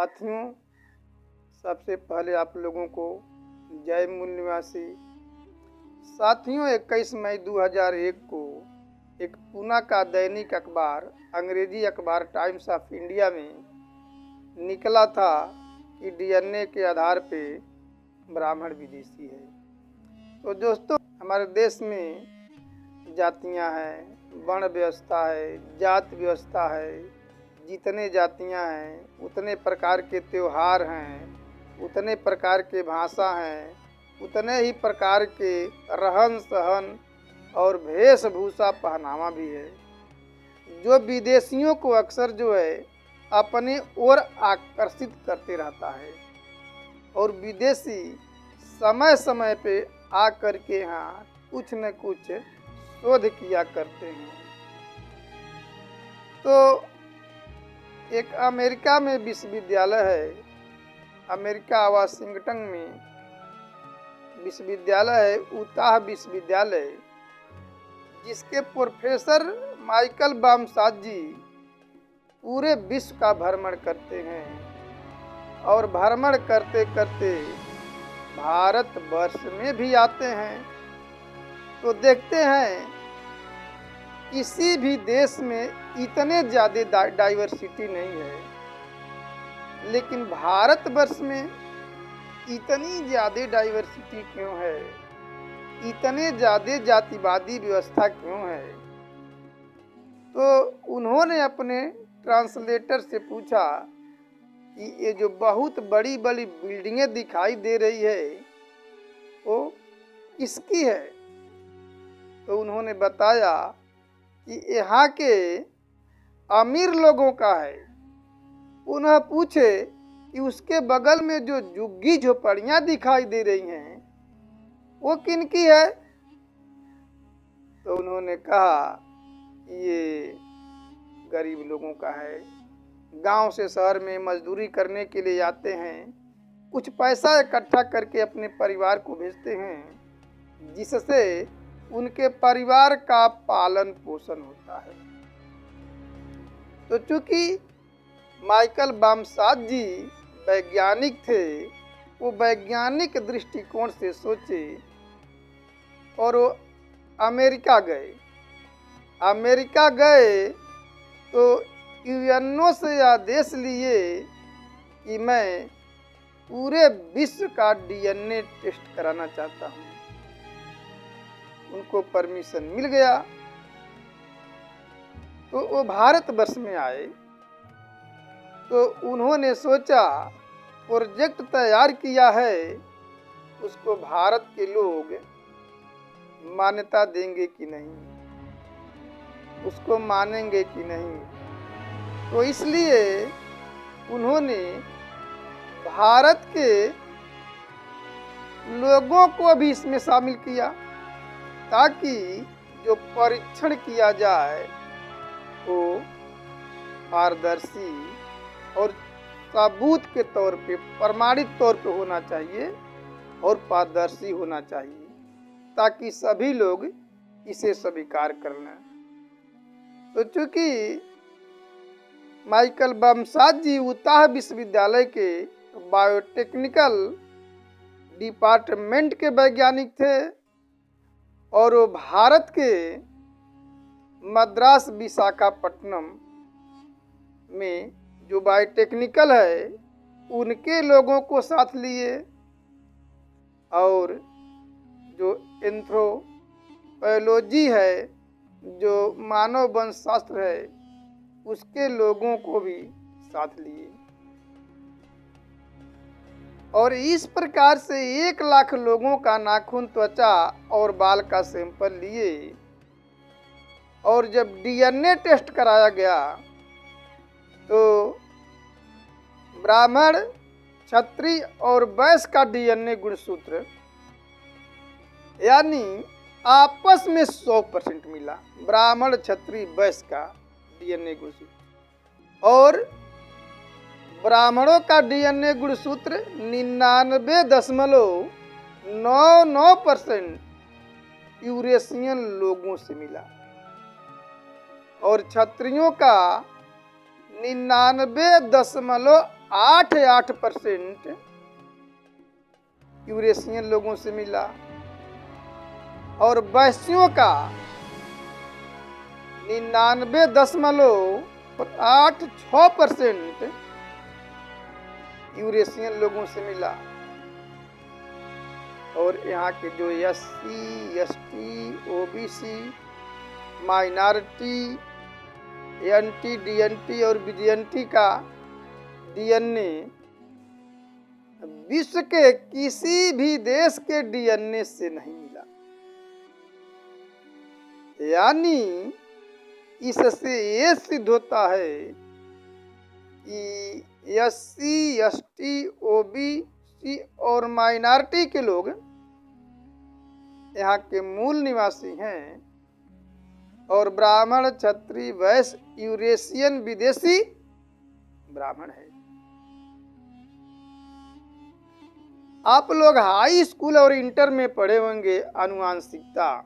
साथियों, सबसे पहले आप लोगों को जय मूल निवासी। साथियों, 21 मई 2001 को एक पूना का दैनिक अखबार, अंग्रेजी अखबार टाइम्स ऑफ इंडिया में निकला था कि डीएनए के आधार पे ब्राह्मण विदेशी है। तो दोस्तों, हमारे देश में जातियां हैं, वर्ण व्यवस्था है, जात व्यवस्था है। जितने जातियां हैं उतने प्रकार के त्यौहार हैं, उतने प्रकार के भाषा हैं, उतने ही प्रकार के रहन सहन और वेशभूषा पहनावा भी है, जो विदेशियों को अक्सर जो है अपनी ओर आकर्षित करते रहता है। और विदेशी समय समय पे आकर के यहाँ कुछ न कुछ शोध किया करते हैं। तो एक अमेरिका में विश्वविद्यालय है, अमेरिका वाशिंगटन में विश्वविद्यालय है, उताह विश्वविद्यालय, जिसके प्रोफेसर माइकल बामसाद जी पूरे विश्व का भ्रमण करते हैं और भ्रमण करते करते भारत वर्ष में भी आते हैं। तो देखते हैं किसी भी देश में इतने ज़्यादा डाइवर्सिटी नहीं है, लेकिन भारतवर्ष में इतनी ज़्यादा डाइवर्सिटी क्यों है, इतने ज़्यादा जातिवादी व्यवस्था क्यों है। तो उन्होंने अपने ट्रांसलेटर से पूछा कि ये जो बहुत बड़ी बड़ी बिल्डिंगें दिखाई दे रही है वो किसकी है। तो उन्होंने बताया कि यहाँ के अमीर लोगों का है। उन्हें पूछे कि उसके बगल में जो झुग्गी झोपड़ियाँ दिखाई दे रही हैं वो किनकी है। तो उन्होंने कहा कि ये गरीब लोगों का है, गांव से शहर में मजदूरी करने के लिए आते हैं, कुछ पैसा इकट्ठा करके अपने परिवार को भेजते हैं, जिससे उनके परिवार का पालन पोषण होता है। तो चूंकि माइकल बामसाद जी वैज्ञानिक थे, वो वैज्ञानिक दृष्टिकोण से सोचे और वो अमेरिका गए। अमेरिका गए तो यूएनओ से आदेश लिए कि मैं पूरे विश्व का डीएनए टेस्ट कराना चाहता हूँ। उनको परमिशन मिल गया तो वो भारतवर्ष में आए। तो उन्होंने सोचा, प्रोजेक्ट तैयार किया है, उसको भारत के लोग मान्यता देंगे कि नहीं, उसको मानेंगे कि नहीं। तो इसलिए उन्होंने भारत के लोगों को भी इसमें शामिल किया, ताकि जो परीक्षण किया जाए वो पारदर्शी और सबूत के तौर पे, प्रमाणित तौर पे होना चाहिए और पारदर्शी होना चाहिए, ताकि सभी लोग इसे स्वीकार कर लें। तो चूंकि माइकल बामसाद जी उताह विश्वविद्यालय के बायोटेक्निकल डिपार्टमेंट के वैज्ञानिक थे और वो भारत के मद्रास विशाखापट्टनम में जो बायोटेक्निकल है उनके लोगों को साथ लिए, और जो एंथ्रोपोलॉजी है, जो मानव वंशशास्त्र है, उसके लोगों को भी साथ लिए। और इस प्रकार से 1 लाख लोगों का नाखून, त्वचा और बाल का सैंपल लिए। और जब डीएनए टेस्ट कराया गया तो ब्राह्मण, क्षत्रिय और वैश्य का डीएनए गुणसूत्र यानी आपस में 100% मिला। ब्राह्मण, क्षत्रिय, वैश्य का डीएनए गुणसूत्र, और ब्राह्मणों का डीएनए गुणसूत्र 99.99% यूरेशियन लोगों से मिला, और क्षत्रियों का 99.8 8% यूरेशियन लोगों से मिला और वैश्यों का 99.86% यूरेशियन लोगों से मिला। और यहाँ के जो SC, ST, OBC, minority, NT, DNT और BGNT का DNA विश्व के किसी भी देश के DNA से नहीं मिला। यानी इससे ये सिद्ध होता है कि SC, ST, OBC और माइनॉरिटी के लोग यहाँ के मूल निवासी हैं और ब्राह्मण, क्षत्रिय, वैश्य, यूरेशियन विदेशी ब्राह्मण है। आप लोग हाई स्कूल और इंटर में पढ़े होंगे आनुवांशिकता,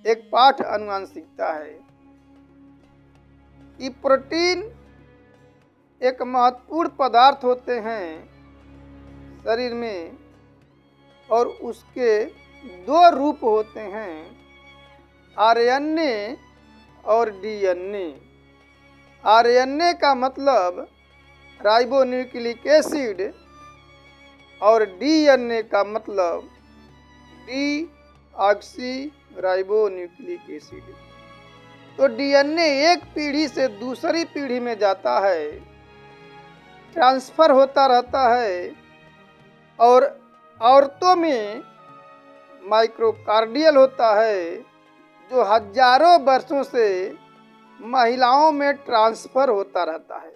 एक पाठ आनुवांशिकता है कि प्रोटीन एक महत्वपूर्ण पदार्थ होते हैं शरीर में और उसके दो रूप होते हैं, RNA और DNA। RNA का मतलब राइबोन्यूक्लिक एसिड और DNA का मतलब डीऑक्सी राइबोन्यूक्लिक एसिड। तो DNA एक पीढ़ी से दूसरी पीढ़ी में जाता है, ट्रांसफर होता रहता है और औरतों में माइक्रोकार्डियल होता है जो हजारों वर्षों से महिलाओं में ट्रांसफर होता रहता है।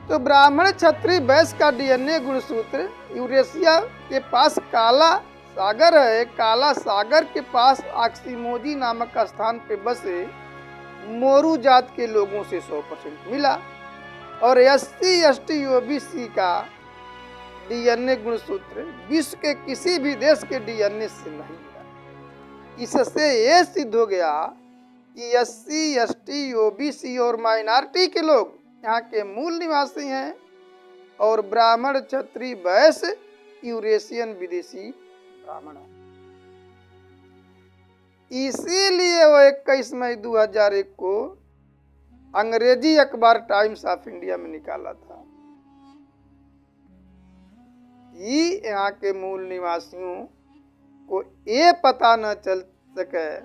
तो ब्राह्मण, क्षत्रिय, वैश्य का DNA गुणसूत्र यूरेशिया के पास काला सागर है। काला सागर के पास आक्सीमोजी नामक स्थान पे बसे मोरू जात के लोगों से 100% मिला और SC, ST, OBC का DNA गुणसूत्र विश्व के किसी भी देश के DNA से नहीं मिला। इससे ये सिद्ध हो गया कि SC, ST, OBC और माइनॉरिटी के लोग यहाँ के मूल निवासी हैं और ब्राह्मण, क्षत्रिय, वैश्य, यूरेशियन विदेशी ब्राह्मण है। इसीलिए वो 21 मई 2001 को अंग्रेजी अखबार टाइम्स ऑफ इंडिया में निकाला था। ये यहाँ के मूल निवासियों को ये पता न चल सके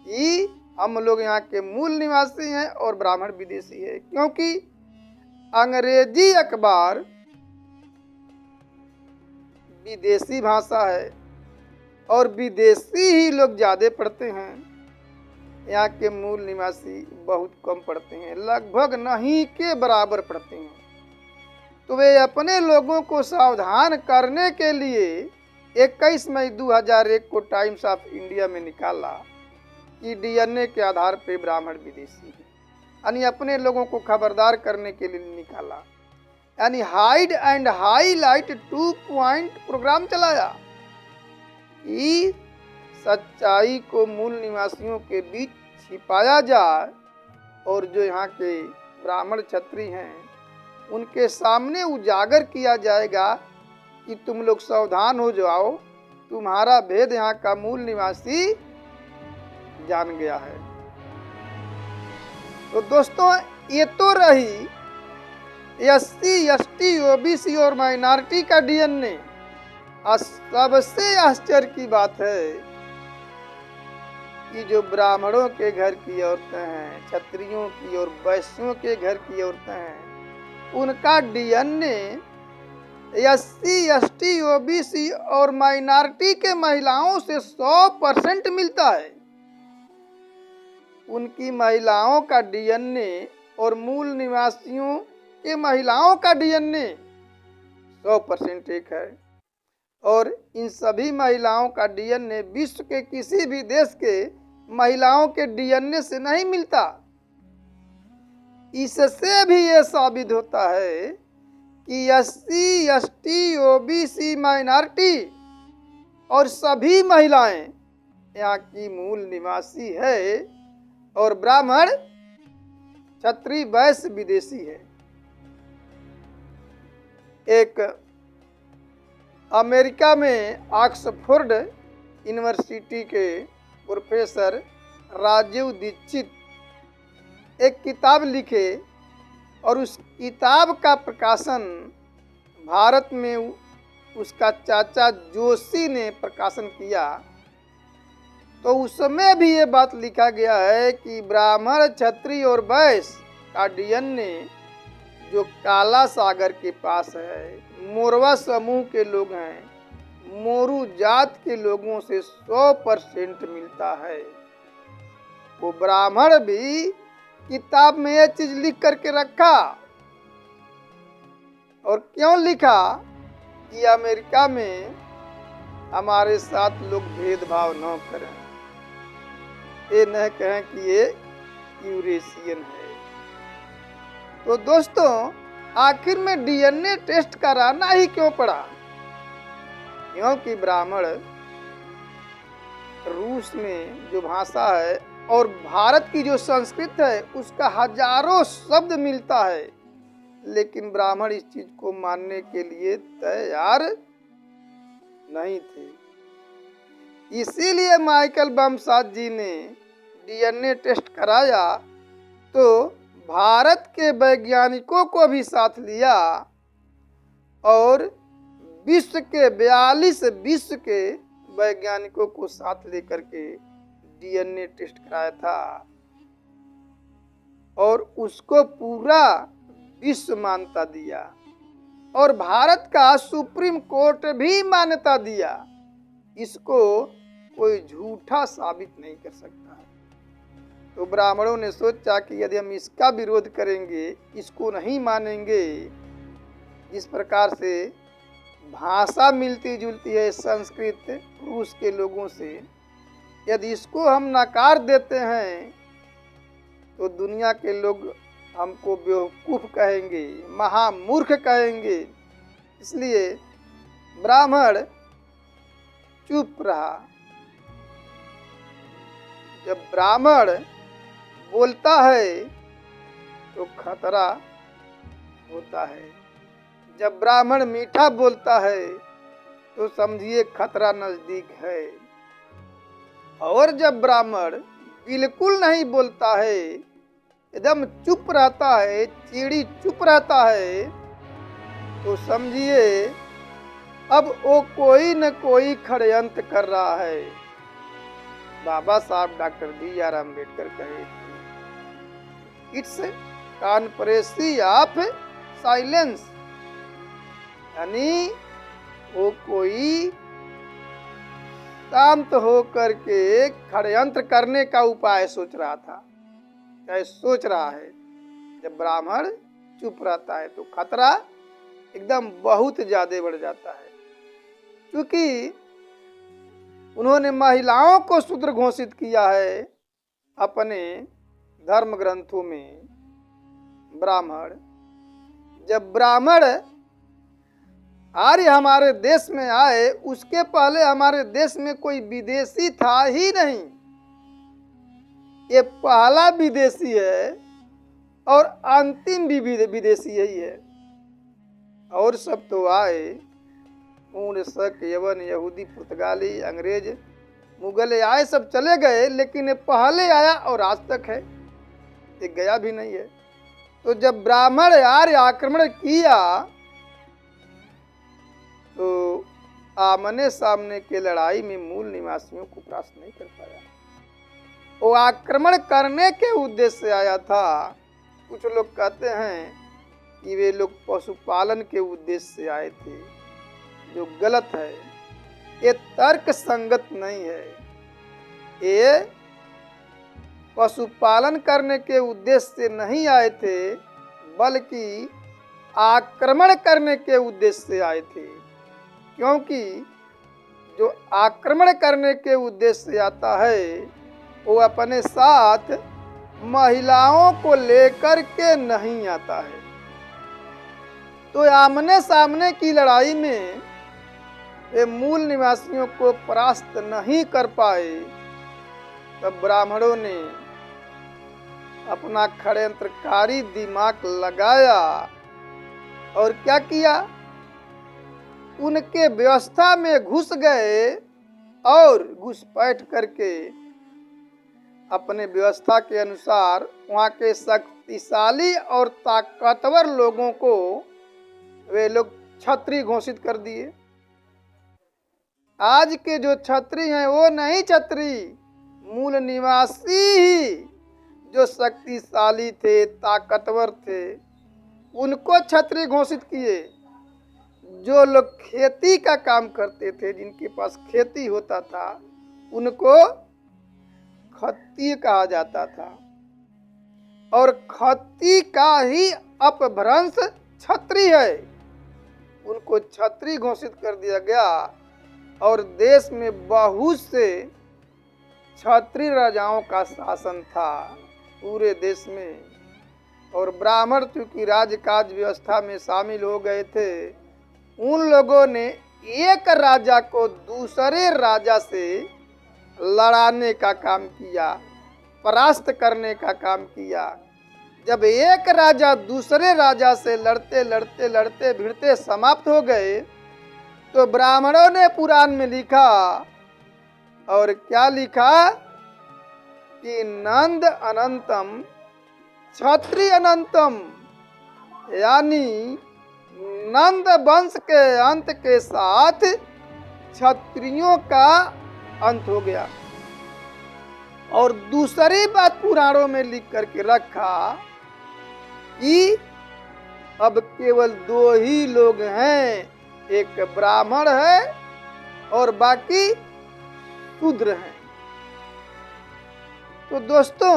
कि हम लोग यहाँ के मूल निवासी हैं और ब्राह्मण विदेशी है, क्योंकि अंग्रेजी अखबार विदेशी भाषा है और विदेशी ही लोग ज्यादा पढ़ते हैं। यहाँ के मूल निवासी बहुत कम पढ़ते हैं, लगभग नहीं के बराबर पढ़ते हैं। तो वे अपने लोगों को सावधान करने के लिए 21 मई 2001 को टाइम्स ऑफ इंडिया में निकाला कि DNA के आधार पे ब्राह्मण विदेशी है, यानी अपने लोगों को खबरदार करने के लिए निकाला। यानी hide and highlight 2 point programme चलाया कि सच्चाई को मूल निवासियों के बीच छिपाया जाए और जो यहाँ के ब्राह्मण, क्षत्रिय हैं उनके सामने उजागर किया जाएगा कि तुम लोग सावधान हो जाओ, तुम्हारा भेद यहाँ का मूल निवासी जान गया है। तो दोस्तों, ये तो रही SC, ST, OBC और माइनॉरिटी का DNA। सबसे आश्चर्य की बात है कि जो ब्राह्मणों के घर की औरतें हैं, क्षत्रियों की और वैश्यों के घर की औरतें हैं, उनका DNA SC, ST, OBC और माइनॉरिटी के महिलाओं से 100% मिलता है। उनकी महिलाओं का DNA और मूल निवासियों के महिलाओं का DNA 100% एक है और इन सभी महिलाओं का DNA विश्व के किसी भी देश के महिलाओं के DNA से नहीं मिलता। इससे भी ये साबित होता है कि SC, ST, OBC, माइनॉरिटी और सभी महिलाएं यहाँ की मूल निवासी है और ब्राह्मण क्षत्रिय वैश्य विदेशी है। एक अमेरिका में ऑक्सफोर्ड यूनिवर्सिटी के प्रोफेसर राजीव दीक्षित एक किताब लिखे और उस किताब का प्रकाशन भारत में उसका चाचा जोशी ने प्रकाशन किया। तो उसमें भी ये बात लिखा गया है कि ब्राह्मण, क्षत्रिय और वैश्य का डीएनए जो काला सागर के पास है, मोरवा समूह के लोग हैं, मोरू जात के लोगों से 100% मिलता है। वो ब्राह्मण भी किताब में ये चीज लिख करके रखा। और क्यों लिखा कि अमेरिका में हमारे साथ लोग भेदभाव न करें, ये न कहें कि ये यूरेशियन है। तो दोस्तों, आखिर में डीएनए टेस्ट कराना ही क्यों पड़ा? क्योंकि ब्राह्मण रूस में जो भाषा है और भारत की जो संस्कृत है उसका हजारों शब्द मिलता है, लेकिन ब्राह्मण इस चीज को मानने के लिए तैयार नहीं थे। इसीलिए माइकल बमसाद जी ने डीएनए टेस्ट कराया तो भारत के वैज्ञानिकों को भी साथ लिया और विश्व के 42 विश्व के वैज्ञानिकों को साथ लेकर के डीएनए टेस्ट कराया था और उसको पूरा विश्व मान्यता दिया और भारत का सुप्रीम कोर्ट भी मान्यता दिया। इसको कोई झूठा साबित नहीं कर सकता है। तो ब्राह्मणों ने सोचा कि यदि हम इसका विरोध करेंगे, इसको नहीं मानेंगे, इस प्रकार से भाषा मिलती जुलती है संस्कृत रूस के लोगों से, यदि इसको हम नकार देते हैं तो दुनिया के लोग हमको बेवकूफ कहेंगे, महामूर्ख कहेंगे। इसलिए ब्राह्मण चुप रहा। जब ब्राह्मण बोलता है तो खतरा होता है, जब ब्राह्मण मीठा बोलता है तो समझिए खतरा नजदीक है, और जब ब्राह्मण बिल्कुल नहीं बोलता है, एकदम चुप रहता है, चीड़ी चुप रहता है, तो समझिए अब वो कोई न कोई षड्यंत्र कर रहा है। बाबा साहब डॉक्टर BR अम्बेडकर कहे थे, इट्स कॉन्स्पिरेसी ऑफ साइलेंस, यानी वो कोई शांत होकर के षड्यंत्र करने का उपाय सोच रहा था, चाहे सोच रहा है। जब ब्राह्मण चुप रहता है तो खतरा एकदम बहुत ज्यादा बढ़ जाता है, क्योंकि उन्होंने महिलाओं को शूद्र घोषित किया है अपने धर्म ग्रंथों में। ब्राह्मण, जब ब्राह्मण आर्य हमारे देश में आए, उसके पहले हमारे देश में कोई विदेशी था ही नहीं। ये पहला विदेशी है और अंतिम भी विदेशी यही है। और सब तो आए, ऊन, शक, यवन, यहूदी, पुर्तगाली, अंग्रेज, मुगल आए, सब चले गए, लेकिन ये पहले आया और आज तक है, ये गया भी नहीं है। तो जब ब्राह्मण आर्य आक्रमण किया तो आमने सामने के लड़ाई में मूल निवासियों को परास्त नहीं कर पाया। वो आक्रमण करने के उद्देश्य से आया था। कुछ लोग कहते हैं कि वे लोग पशुपालन के उद्देश्य से आए थे, जो गलत है। ये तर्क संगत नहीं है। ये पशुपालन करने के उद्देश्य से नहीं आए थे, बल्कि आक्रमण करने के उद्देश्य से आए थे। क्योंकि जो आक्रमण करने के उद्देश्य से आता है वो अपने साथ महिलाओं को लेकर के नहीं आता है। तो आमने सामने की लड़ाई में वे मूल निवासियों को परास्त नहीं कर पाए। तब ब्राह्मणों ने अपना षड्यंत्रकारी दिमाग लगाया और क्या किया, उनके व्यवस्था में घुस गए और घुसपैठ करके अपने व्यवस्था के अनुसार वहाँ के शक्तिशाली और ताकतवर लोगों को वे लोग छत्री घोषित कर दिए। आज के जो छत्री हैं वो नहीं छत्री, मूल निवासी ही जो शक्तिशाली थे, ताकतवर थे, उनको छत्री घोषित किए। जो लोग खेती का काम करते थे, जिनके पास खेती होता था, उनको खत्ती कहा जाता था और खत्ती का ही अपभ्रंश छत्री है। उनको छत्री घोषित कर दिया गया और देश में बहुत से छत्री राजाओं का शासन था पूरे देश में। और ब्राह्मण चूंकि राजकाज व्यवस्था में शामिल हो गए थे, उन लोगों ने एक राजा को दूसरे राजा से लड़ाने का काम किया, परास्त करने का काम किया। जब एक राजा दूसरे राजा से लड़ते लड़ते लड़ते भिड़ते समाप्त हो गए, तो ब्राह्मणों ने पुराण में लिखा, और क्या लिखा कि नंद अनंतम क्षत्रिय अनंतम, यानी नंद वंश के अंत के साथ क्षत्रियों का अंत हो गया। और दूसरी बात पुराणों में लिख करके रखा कि अब केवल दो ही लोग हैं, एक ब्राह्मण है और बाकी शूद्र हैं। तो दोस्तों,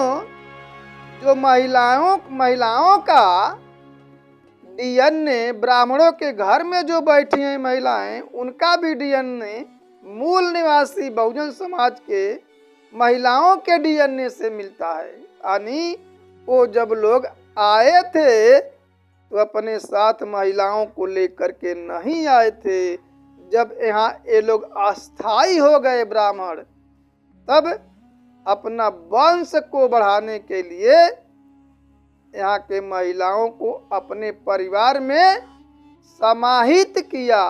जो महिलाओं का डीएनए, ब्राह्मणों के घर में जो बैठी हैं महिलाएं, उनका भी डीएनए मूल निवासी बहुजन समाज के महिलाओं के डीएनए से मिलता है। यानी वो जब लोग आए थे तो अपने साथ महिलाओं को लेकर के नहीं आए थे। जब यहाँ ये लोग अस्थायी हो गए ब्राह्मण, तब अपना वंश को बढ़ाने के लिए यहाँ के महिलाओं को अपने परिवार में समाहित किया,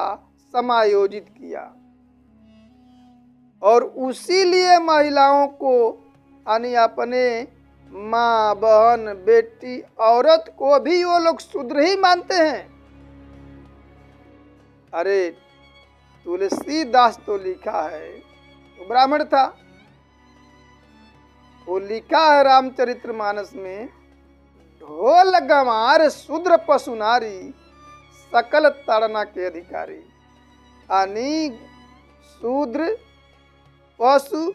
समायोजित किया। और उसीलिए महिलाओं को यानी अपने माँ, बहन, बेटी, औरत को भी वो लोग शूद्र ही मानते हैं। अरे तुलसीदास तो लिखा है, वो ब्राह्मण था, वो लिखा है रामचरितमानस में, ढोल गंवार शूद्र पशु नारी, सकल ताड़ना के अधिकारी। यानी शूद्र पशु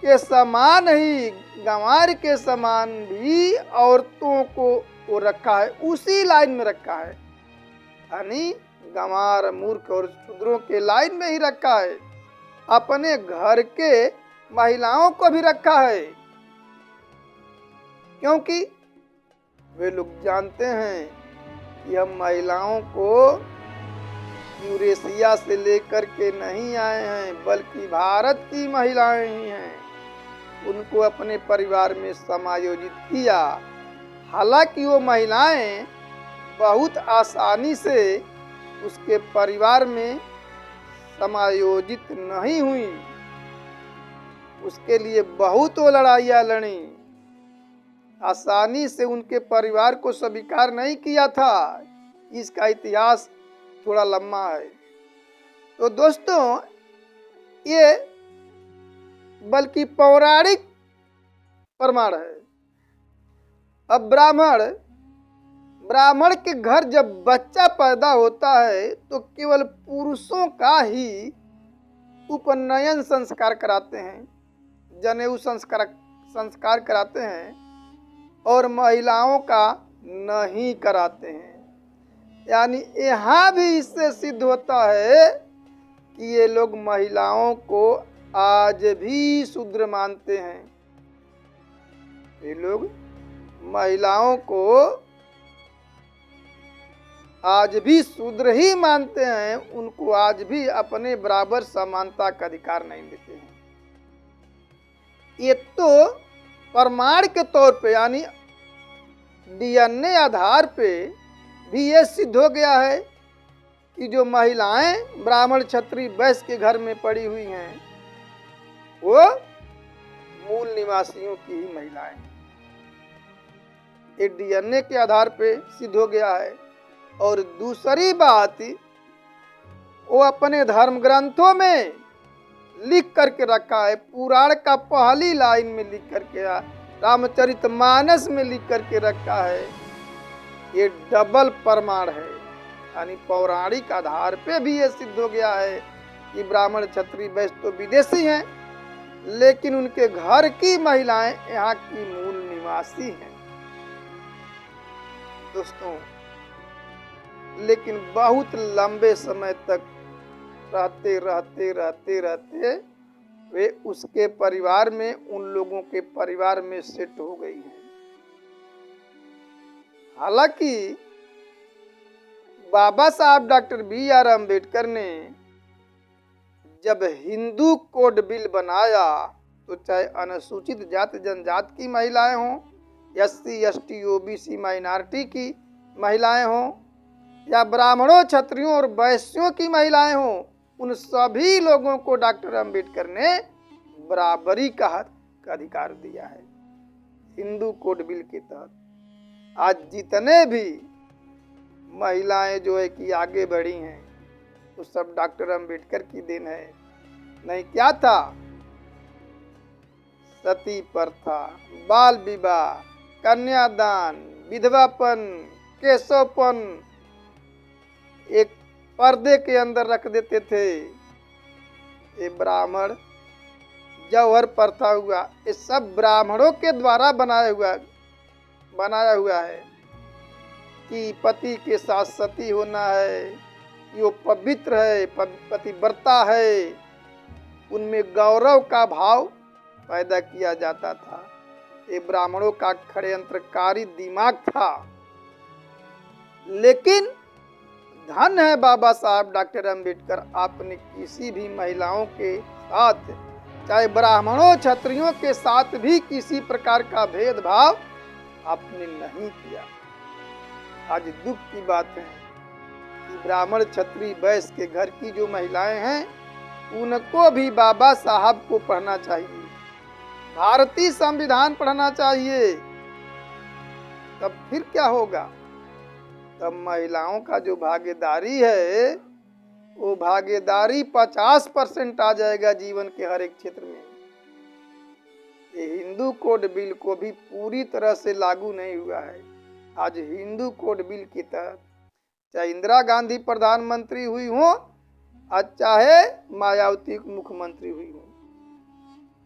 के समान ही, गंवार के समान भी औरतों को वो रखा है, उसी लाइन में रखा है। यानी गंवार, मूर्ख और शूद्रों के लाइन में ही रखा है। अपने घर के महिलाओं को भी रखा है, क्योंकि वे लोग जानते हैं कि हम महिलाओं को यूरेशिया से लेकर के नहीं आए हैं, बल्कि भारत की महिलाएं ही हैं। उनको अपने परिवार में समायोजित किया। हालांकि वो महिलाएं बहुत आसानी से उसके परिवार में समायोजित नहीं हुई, उसके लिए बहुत वो लड़ाइयाँ लड़ी, आसानी से उनके परिवार को स्वीकार नहीं किया था। इसका इतिहास थोड़ा लंबा है। तो दोस्तों, ये बल्कि पौराणिक प्रमाण है। अब ब्राह्मण के घर जब बच्चा पैदा होता है तो केवल पुरुषों का ही उपनयन संस्कार कराते हैं, जनेऊ संस्कार कराते हैं, और महिलाओं का नहीं कराते हैं। यानी यहाँ भी इससे सिद्ध होता है कि ये लोग महिलाओं को आज भी शूद्र मानते हैं। ये लोग महिलाओं को आज भी शूद्र ही मानते हैं, उनको आज भी अपने बराबर समानता का अधिकार नहीं देते हैं। ये तो प्रमाण के तौर पे, यानी डीएनए आधार पे भी ये सिद्ध हो गया है कि जो महिलाएं ब्राह्मण क्षत्रिय वैश्य के घर में पड़ी हुई हैं वो मूल निवासियों की ही महिलाएं हैं। ये डीएनए के आधार पे सिद्ध हो गया है। और दूसरी बात, वो अपने धर्म ग्रंथों में लिख करके रखा है, पुराण का पहली लाइन में लिख करके, रामचरितमानस में लिख करके रखा है। ये डबल प्रमाण है, यानी पौराणिक आधार पे भी ये सिद्ध हो गया है कि ब्राह्मण क्षत्रिय वैश्य तो विदेशी हैं, लेकिन उनके घर की महिलाएं यहाँ की मूल निवासी हैं। दोस्तों, लेकिन बहुत लंबे समय तक रहते वे उसके परिवार में, उन लोगों के परिवार में सेट हो गई हैं। हालांकि बाबा साहब डॉक्टर बी.आर. अम्बेडकर ने जब हिंदू कोड बिल बनाया तो चाहे अनुसूचित जाति जनजाति की महिलाएं हों, एससी एसटी ओबीसी माइनॉरिटी की महिलाएं हों, या ब्राह्मणों क्षत्रियों और वैश्यों की महिलाएं हों, उन सभी लोगों को डॉक्टर अम्बेडकर ने बराबरी का हक का अधिकार दिया है हिंदू कोड बिल के तहत। आज जितने भी महिलाएं जो है कि आगे बढ़ी हैं वो सब डॉक्टर अम्बेडकर की देन है। नहीं क्या था? सती प्रथा, बाल विवाह, कन्यादान, विधवापन, केशवपन एक पर्दे के अंदर रख देते थे। ये ब्राह्मण जौहर प्रथा हुआ, ये सब ब्राह्मणों के द्वारा बनाया हुआ है कि पति के साथ सती होना है, यो पवित्र है, पतिव्रता है, उनमें गौरव का भाव पैदा किया जाता था। ये ब्राह्मणों का षड्यंत्रकारी दिमाग था। लेकिन धन है बाबा साहब डॉक्टर अम्बेडकर, आपने किसी भी महिलाओं के साथ, चाहे ब्राह्मणों क्षत्रियों के साथ भी किसी प्रकार का भेदभाव आपने नहीं किया। आज दुख की बात है कि ब्राह्मण क्षत्रिय वैश्य के घर की जो महिलाएं हैं उनको भी बाबा साहब को पढ़ना चाहिए, भारतीय संविधान पढ़ना चाहिए। तब फिर क्या होगा? तब महिलाओं का जो भागीदारी है वो भागीदारी 50% आ जाएगा जीवन के हर एक क्षेत्र में। ये हिंदू कोड बिल को भी पूरी तरह से लागू नहीं हुआ है। आज हिंदू कोड बिल के तहत चाहे इंदिरा गांधी प्रधानमंत्री हुई हो, चाहे मायावती मुख्यमंत्री हुई हो,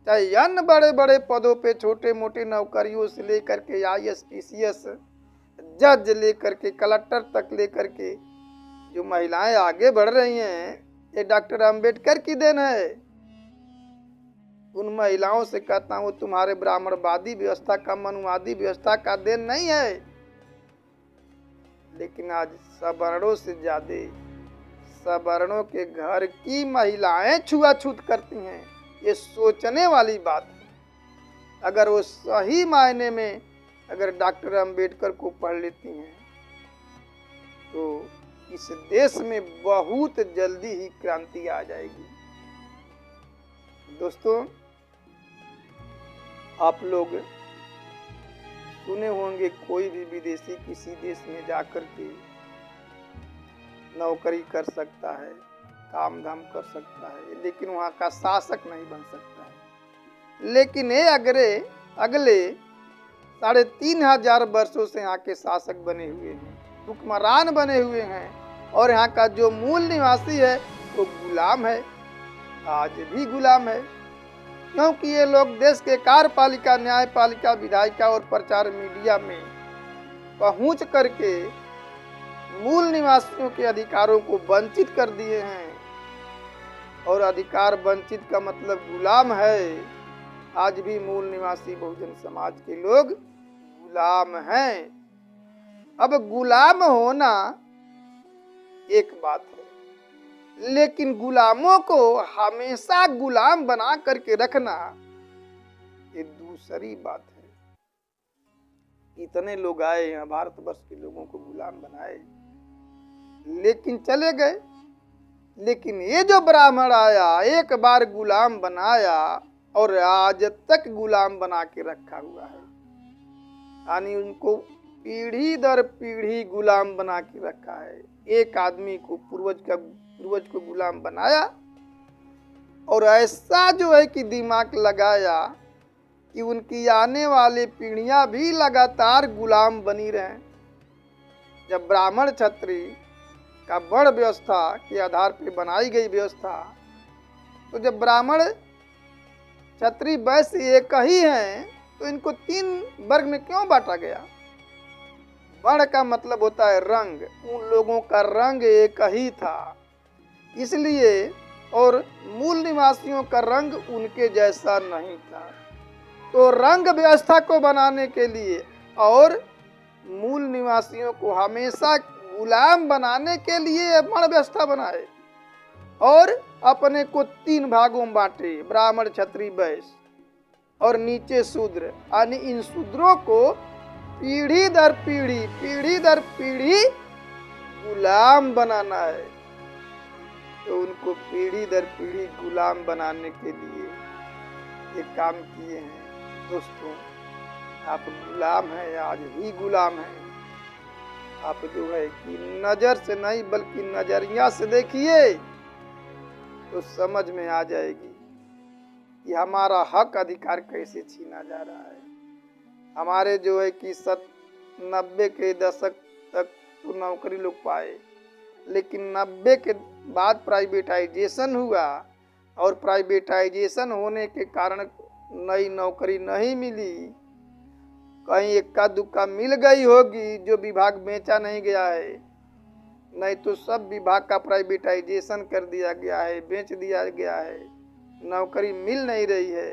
चाहे अन्य बड़े बड़े पदों पे छोटे मोटे नौकरियों से लेकर के IAS PCS जज लेकर के कलेक्टर तक लेकर के जो महिलाएं आगे बढ़ रही हैं, ये डॉक्टर अम्बेडकर की देन है। उन महिलाओं से कहता हूँ तुम्हारे ब्राह्मणवादी व्यवस्था का, मनुवादी व्यवस्था का देन नहीं है। लेकिन आज सवर्णों से ज्यादा सवर्णों के घर की महिलाएं छुआछूत करती हैं, ये सोचने वाली बात है। अगर वो सही मायने में अगर डॉक्टर अम्बेडकर को पढ़ लेती हैं तो इस देश में बहुत जल्दी ही क्रांति आ जाएगी। दोस्तों, आप लोग सुने होंगे कोई भी विदेशी किसी देश में जाकर के नौकरी कर सकता है, काम धाम कर सकता है, लेकिन वहाँ का शासक नहीं बन सकता है। लेकिन ये अगले 3500 वर्षों से यहाँ के शासक बने हुए हैं, हुक्मरान बने हुए हैं, और यहाँ का जो मूल निवासी है वो गुलाम है, आज भी गुलाम है। क्योंकि ये लोग देश के कार्यपालिका, न्यायपालिका, विधायिका और प्रचार मीडिया में पहुंच करके मूल निवासियों के अधिकारों को वंचित कर दिए हैं। और अधिकार वंचित का मतलब गुलाम है। आज भी मूल निवासी बहुजन समाज के लोग गुलाम हैं। अब गुलाम होना एक बात है, लेकिन गुलामों को हमेशा गुलाम बना करके रखना ये दूसरी बात है। इतने लोग आए यहाँ भारतवर्ष के लोगों को गुलाम बनाए, लेकिन चले गए। लेकिन ये जो ब्राह्मण आया, एक बार गुलाम बनाया और आज तक गुलाम बना के रखा हुआ है। यानी उनको पीढ़ी दर पीढ़ी गुलाम बना के रखा है। एक आदमी को पूर्वज को गुलाम बनाया और ऐसा जो है कि दिमाग लगाया कि उनकी आने वाली पीढ़ियां भी लगातार गुलाम बनी रहें। जब ब्राह्मण क्षत्रिय का वर्ण व्यवस्था के आधार पर बनाई गई व्यवस्था, तो जब ब्राह्मण क्षत्रिय वैश्य एक ही हैं, तो इनको 3 वर्ग में क्यों बांटा गया? वर्ण का मतलब होता है रंग, उन लोगों का रंग एक ही था इसलिए, और मूल निवासियों का रंग उनके जैसा नहीं था। तो रंग व्यवस्था को बनाने के लिए और मूल निवासियों को हमेशा गुलाम बनाने के लिए वर्ण व्यवस्था बनाए और अपने को 3 भागों में बांटे, ब्राह्मण क्षत्रिय वैश्य और नीचे शूद्र। यानी इन शूद्रों को पीढ़ी दर पीढ़ी गुलाम बनाना है। तो उनको पीढ़ी दर पीढ़ी गुलाम बनाने के लिए ये काम किए हैं। दोस्तों, आप गुलाम हैं, आज भी गुलाम हैं। आप जो है कि नजर से नहीं बल्कि नजरिया से देखिए तो समझ में आ जाएगी कि हमारा हक अधिकार कैसे छीना जा रहा है। हमारे जो है कि 90 के दशक तक तो नौकरी लोग पाए, लेकिन 90 के बाद प्राइवेटाइजेशन हुआ और प्राइवेटाइजेशन होने के कारण नई नौकरी नहीं मिली। कहीं इक्का दुक्का मिल गई होगी जो विभाग बेचा नहीं गया है, नहीं तो सब विभाग का प्राइवेटाइजेशन कर दिया गया है, बेच दिया गया है, नौकरी मिल नहीं रही है।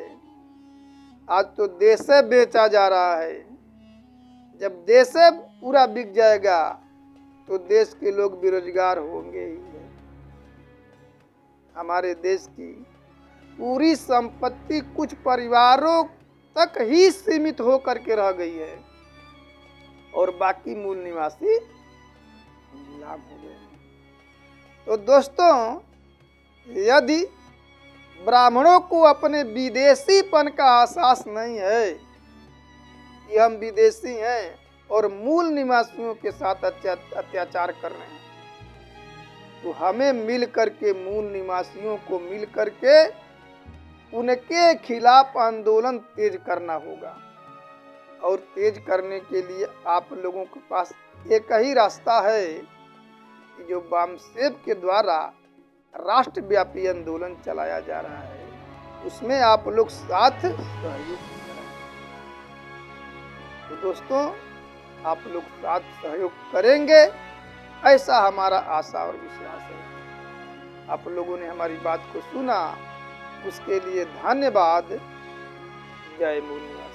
आज तो देशे बेचा जा रहा है। जब देशे पूरा बिक जाएगा तो देश के लोग बेरोजगार होंगे ही है। हमारे देश की पूरी संपत्ति कुछ परिवारों तक ही सीमित होकर के रह गई है और बाकी मूल निवासी गुलाम हो गए। तो दोस्तों, यदि ब्राह्मणों को अपने विदेशीपन का एहसास नहीं है कि हम विदेशी हैं और मूल निवासियों के साथ अत्याचार कर रहे हैं, तो हमें मिल करके मूल निवासियों को मिल करके उनके खिलाफ आंदोलन तेज करना होगा। और तेज करने के लिए आप लोगों के पास एक ही रास्ता है कि जो वामसेव के द्वारा राष्ट्रव्यापी आंदोलन चलाया जा रहा है, उसमें आप लोग साथ सहयोग करें। तो दोस्तों, आप लोग साथ सहयोग करेंगे, ऐसा हमारा आशा और विश्वास है। आप लोगों ने हमारी बात को सुना, उसके लिए धन्यवाद। जय मूल निवासी।